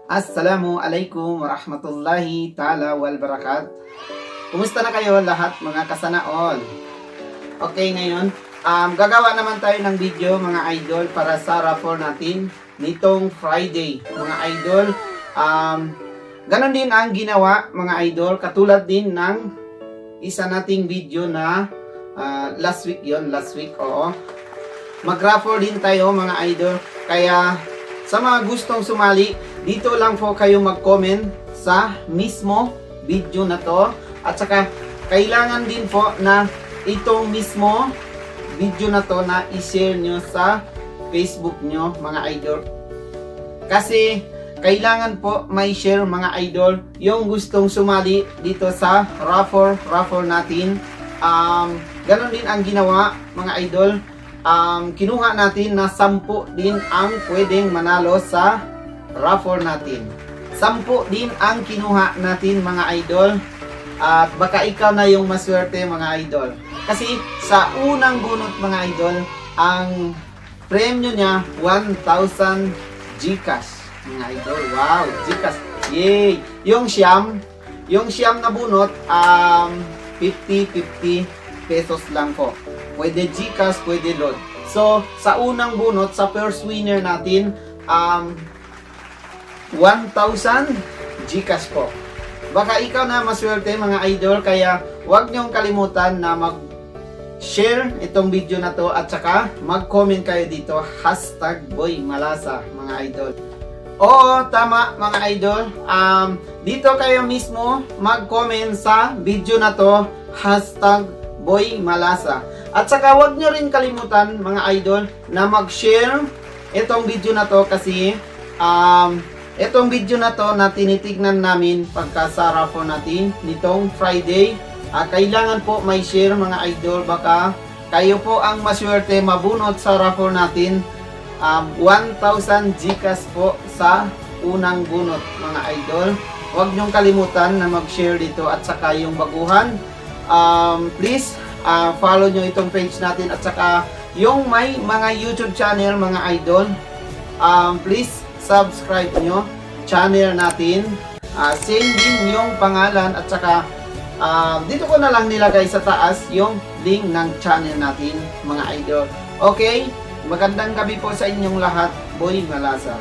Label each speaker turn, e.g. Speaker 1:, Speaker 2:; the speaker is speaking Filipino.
Speaker 1: Assalamualaikum warahmatullahi ta'ala wal barakat. Kumusta na kayo lahat mga kasanaol? Okay, ngayon gagawa naman tayo ng video mga idol para sa raffle natin nitong Friday mga idol. Ganon din ang ginawa mga idol, katulad din ng isa nating video na last week, oo. Mag-raffle din tayo mga idol, kaya sa mga gustong sumali, dito lang po kayo mag-comment sa mismo video na to. At saka, kailangan din po na itong mismo video na to na i-share nyo sa Facebook nyo mga idol. Kasi, kailangan po may share mga idol yung gustong sumali dito sa raffle natin. Ganon din ang ginawa mga idol. Kinuha natin na 10 din ang pwedeng manalo sa raffle natin. 10 din ang kinuha natin mga idol. At baka ikaw na yung maswerte mga idol. Kasi sa unang bunot mga idol, ang premyo niya 1,000 Gcash mga idol. Wow, Gcash. Yay! Yung siyam na bunot, 50 pesos lang po. Pwede Gcash, pwede load. So, sa unang bunot, sa first winner natin, 1,000 Gcash po. Baka ikaw na maswerte mga idol, kaya huwag niyong kalimutan na mag-share itong video na to at saka mag-comment kayo dito, #BoyMalasa mga idol. Oo, tama mga idol. Dito kayo mismo mag-comment sa video na to, #BoyMalasa. At saka huwag nyo rin kalimutan mga idol na mag-share itong video na to, kasi itong video na to na tinitignan namin pagka sa raffle natin nitong Friday. Kailangan po may share mga idol, baka kayo po ang maswerte mabunot sa raffle natin. 1,000 Gcash po sa unang bunot mga idol. Huwag nyong kalimutan na mag-share dito, at saka yung baguhan, please follow nyo itong page natin, at saka yung may mga YouTube channel mga idol, please subscribe nyo channel natin. Same din yung pangalan, at saka dito ko na lang nilagay sa taas yung link ng channel natin mga idol. Okay, magandang gabi po sa inyong lahat. Boy Malasa.